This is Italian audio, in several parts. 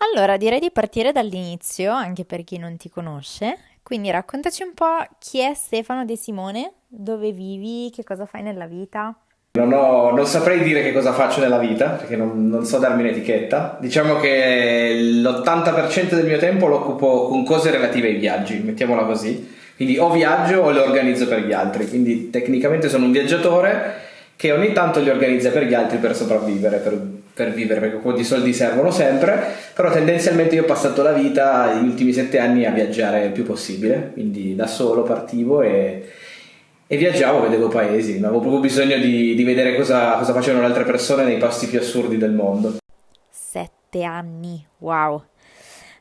Allora, direi di partire dall'inizio, anche per chi non ti conosce. Quindi raccontaci un po' chi è Stefano De Simone, dove vivi, che cosa fai nella vita. Non saprei dire che cosa faccio nella vita, perché non so darmi un'etichetta. Diciamo che l'80% del mio tempo lo occupo con cose relative ai viaggi, mettiamola così. Quindi o viaggio o le organizzo per gli altri. Quindi tecnicamente sono un viaggiatore che ogni tanto li organizza per gli altri per sopravvivere, per vivere, perché un po' di soldi servono sempre. Però tendenzialmente io ho passato la vita, gli ultimi 7 anni, a viaggiare il più possibile. Quindi da solo partivo e viaggiavo, vedevo paesi, avevo proprio bisogno di vedere cosa facevano le altre persone nei posti più assurdi del mondo. 7 anni, wow.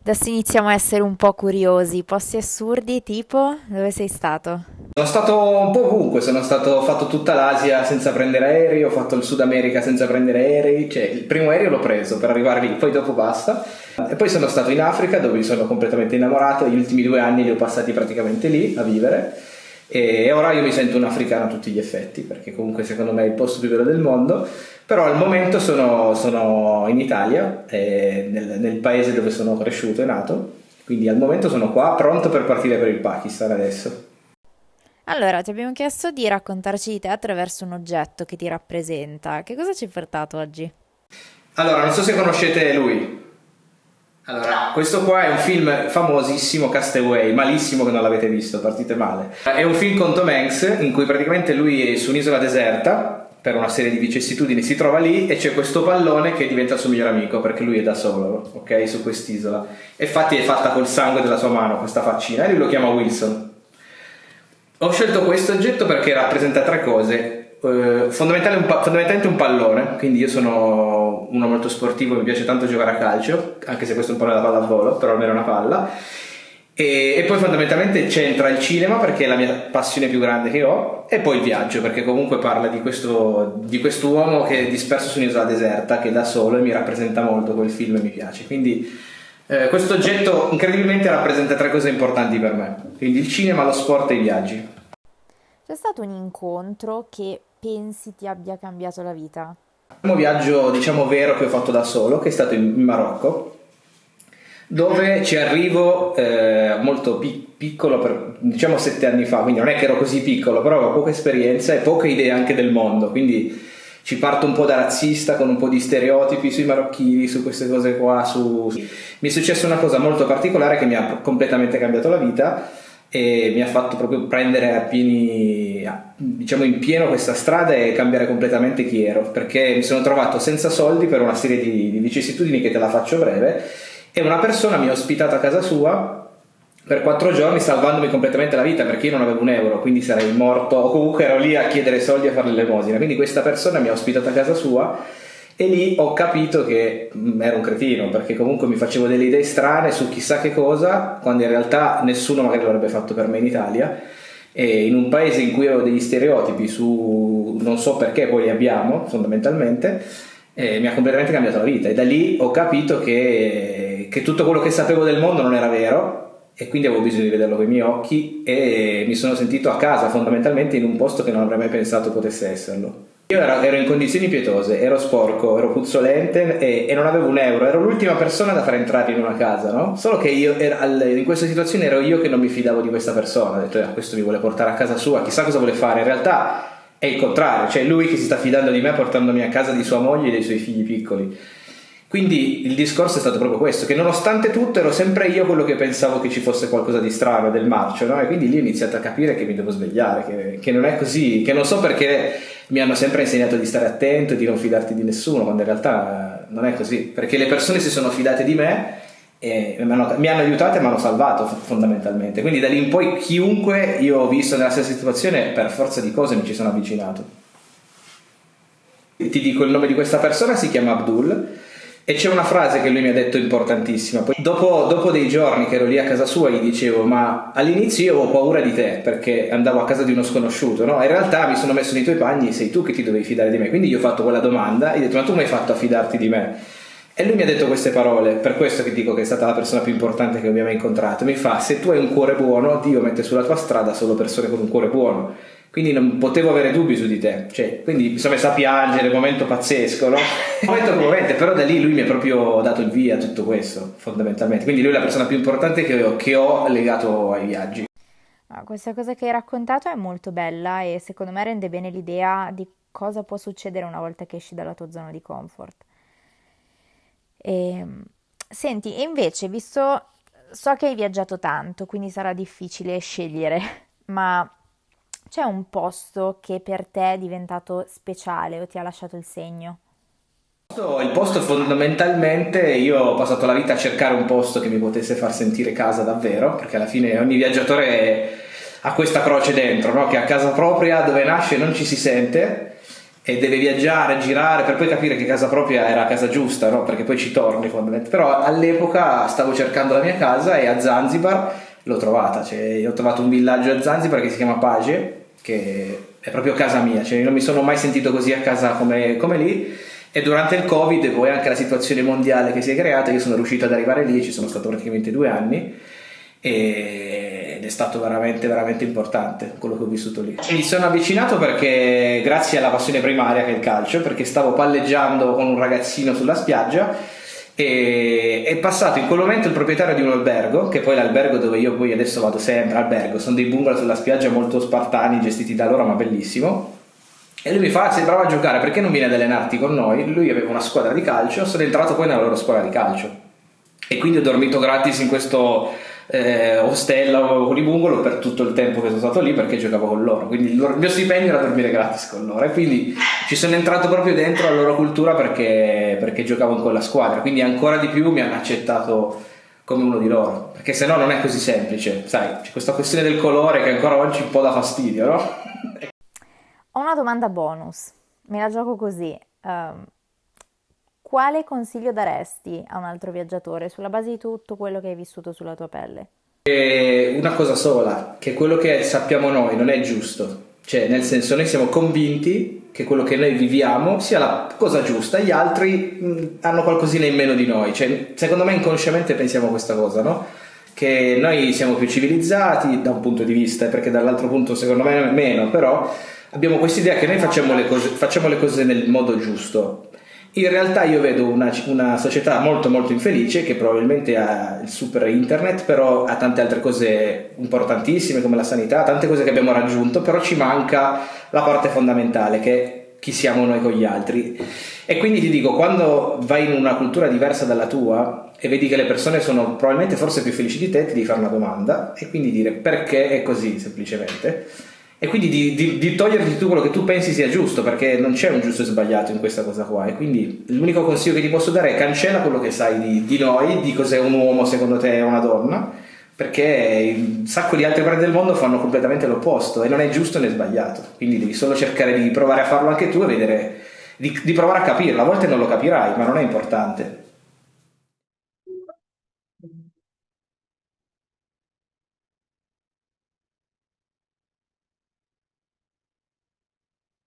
Adesso iniziamo a essere un po' curiosi. Posti assurdi, tipo, dove sei stato? Sono stato un po' ovunque, ho fatto tutta l'Asia senza prendere aerei, ho fatto il Sud America senza prendere aerei, cioè il primo aereo l'ho preso per arrivare lì, poi dopo basta. E poi sono stato in Africa dove mi sono completamente innamorato, gli ultimi 2 anni li ho passati praticamente lì a vivere e ora io mi sento un africano a tutti gli effetti, perché comunque secondo me è il posto più bello del mondo. Però al momento sono in Italia, nel paese dove sono cresciuto e nato, quindi al momento sono qua pronto per partire per il Pakistan adesso. Allora, ti abbiamo chiesto di raccontarci di te attraverso un oggetto che ti rappresenta. Che cosa ci hai portato oggi? Allora, non so se conoscete lui. Allora, questo qua è un film famosissimo, Castaway, malissimo che non l'avete visto, partite male. È un film con Tom Hanks in cui praticamente lui è su un'isola deserta per una serie di vicissitudini, si trova lì e c'è questo pallone che diventa il suo migliore amico perché lui è da solo, ok, su quest'isola. E infatti è fatta col sangue della sua mano questa faccina e lui lo chiama Wilson. Ho scelto questo oggetto perché rappresenta tre cose. Fondamentalmente un pallone, quindi io sono uno molto sportivo, mi piace tanto giocare a calcio, anche se questo è un po' una pallavolo, però almeno è una palla. E poi fondamentalmente c'entra il cinema perché è la mia passione più grande che ho, e poi il viaggio perché comunque parla di quest'uomo che è disperso su un'isola deserta, che è da solo, e mi rappresenta molto quel film e mi piace. Quindi questo oggetto incredibilmente rappresenta tre cose importanti per me, quindi il cinema, lo sport e i viaggi. C'è stato un incontro che pensi ti abbia cambiato la vita? Il primo viaggio, diciamo, vero che ho fatto da solo, che è stato in Marocco, dove ci arrivo molto piccolo, diciamo 7 anni fa, quindi non è che ero così piccolo, però avevo poca esperienza e poche idee anche del mondo, quindi ci parto un po' da razzista, con un po' di stereotipi sui marocchini, su queste cose qua. Mi è successa una cosa molto particolare che mi ha completamente cambiato la vita e mi ha fatto proprio prendere diciamo in pieno questa strada e cambiare completamente chi ero, perché mi sono trovato senza soldi per una serie di vicissitudini che te la faccio breve, e una persona mi ha ospitato a casa sua per 4 giorni, salvandomi completamente la vita perché io non avevo un euro, quindi sarei morto, o comunque ero lì a chiedere soldi e a fare l'elemosina. Quindi questa persona mi ha ospitato a casa sua e lì ho capito che ero un cretino, perché comunque mi facevo delle idee strane su chissà che cosa, quando in realtà nessuno magari l'avrebbe fatto per me in Italia, e in un paese in cui avevo degli stereotipi su non so perché, poi li abbiamo fondamentalmente. Mi ha completamente cambiato la vita, e da lì ho capito che tutto quello che sapevo del mondo non era vero, e quindi avevo bisogno di vederlo con i miei occhi, e mi sono sentito a casa fondamentalmente in un posto che non avrei mai pensato potesse esserlo. Io ero in condizioni pietose, ero sporco, ero puzzolente e non avevo un euro, ero l'ultima persona da far entrare in una casa, no? Solo che in questa situazione ero io che non mi fidavo di questa persona, ho detto, questo mi vuole portare a casa sua, chissà cosa vuole fare. In realtà è il contrario, cioè lui che si sta fidando di me portandomi a casa di sua moglie e dei suoi figli piccoli. Quindi il discorso è stato proprio questo, che nonostante tutto ero sempre io quello che pensavo che ci fosse qualcosa di strano, del marcio, no? E quindi lì ho iniziato a capire che mi devo svegliare, che non è così, che non so perché mi hanno sempre insegnato di stare attento e di non fidarti di nessuno, quando in realtà non è così, perché le persone si sono fidate di me e mi hanno aiutato e mi hanno salvato fondamentalmente. Quindi da lì in poi chiunque io ho visto nella stessa situazione, per forza di cose mi ci sono avvicinato. Ti dico il nome di questa persona, si chiama Abdul, e c'è una frase che lui mi ha detto importantissima. Poi dopo dei giorni che ero lì a casa sua gli dicevo, ma all'inizio io avevo paura di te perché andavo a casa di uno sconosciuto, no? In realtà mi sono messo nei tuoi panni, sei tu che ti dovevi fidare di me. Quindi io ho fatto quella domanda e gli ho detto, ma tu mi hai fatto a fidarti di me? E lui mi ha detto queste parole, per questo che dico che è stata la persona più importante che abbia mai incontrato. Mi fa, se tu hai un cuore buono, Dio mette sulla tua strada solo persone con un cuore buono. quindi non potevo avere dubbi su di te, cioè, quindi mi sono messo a piangere, un momento pazzesco, no? Un momento commovente, però da lì lui mi ha proprio dato il via a tutto questo, fondamentalmente, quindi lui è la persona più importante che ho legato ai viaggi. Questa cosa che hai raccontato è molto bella e secondo me rende bene l'idea di cosa può succedere una volta che esci dalla tua zona di comfort. E, senti, e invece, visto, so che hai viaggiato tanto, quindi sarà difficile scegliere, ma c'è un posto che per te è diventato speciale o ti ha lasciato il segno? Il posto fondamentalmente, io ho passato la vita a cercare un posto che mi potesse far sentire casa davvero, perché alla fine ogni viaggiatore ha questa croce dentro, no? Che a casa propria dove nasce non ci si sente e deve viaggiare, girare per poi capire che casa propria era casa giusta, no? Perché poi ci torni fondamentalmente. Però all'epoca stavo cercando la mia casa e a Zanzibar l'ho trovata, cioè io ho trovato un villaggio a Zanzibar che si chiama Pace, che è proprio casa mia, cioè non mi sono mai sentito così a casa come lì. E durante il Covid e poi anche la situazione mondiale che si è creata, io sono riuscito ad arrivare lì, ci sono stato praticamente 2 anni ed è stato veramente veramente importante quello che ho vissuto lì. Mi sono avvicinato perché grazie alla passione primaria che è il calcio, perché stavo palleggiando con un ragazzino sulla spiaggia e è passato in quel momento il proprietario di un albergo, che poi è l'albergo dove io poi adesso vado sempre, albergo, sono dei bungalow sulla spiaggia molto spartani gestiti da loro ma bellissimo. E lui mi fa: sei bravo a giocare, perché non vieni ad allenarti con noi? Lui aveva una squadra di calcio, sono entrato poi nella loro squadra di calcio e quindi ho dormito gratis in questo ostello con i bungalow per tutto il tempo che sono stato lì, perché giocavo con loro, quindi il mio stipendio era dormire gratis con loro e quindi ci sono entrato proprio dentro la loro cultura perché giocavo in quella squadra, quindi ancora di più mi hanno accettato come uno di loro, perché se no non è così semplice, sai, c'è questa questione del colore che ancora oggi un po' dà fastidio, no? Ho una domanda bonus, me la gioco così. Quale consiglio daresti a un altro viaggiatore sulla base di tutto quello che hai vissuto sulla tua pelle? E una cosa sola, che quello che sappiamo noi non è giusto, cioè nel senso noi siamo convinti che quello che noi viviamo sia la cosa giusta, gli altri hanno qualcosina in meno di noi, cioè secondo me inconsciamente pensiamo questa cosa, no? Che noi siamo più civilizzati da un punto di vista, perché dall'altro punto secondo me meno, però abbiamo questa idea che noi facciamo le cose nel modo giusto. In realtà io vedo una società molto molto infelice che probabilmente ha il super internet, però ha tante altre cose importantissime come la sanità, tante cose che abbiamo raggiunto, però ci manca la parte fondamentale che è chi siamo noi con gli altri. E quindi ti dico, quando vai in una cultura diversa dalla tua e vedi che le persone sono probabilmente forse più felici di te, ti devi fare una domanda e quindi dire perché è così semplicemente. E quindi di toglierti tu quello che tu pensi sia giusto, perché non c'è un giusto e sbagliato in questa cosa qua. E quindi l'unico consiglio che ti posso dare è cancella quello che sai di noi, di cos'è un uomo secondo te o una donna, perché un sacco di altre parti del mondo fanno completamente l'opposto e non è giusto né sbagliato. Quindi devi solo cercare di provare a farlo anche tu e vedere, di provare a capirlo. A volte non lo capirai, ma non è importante.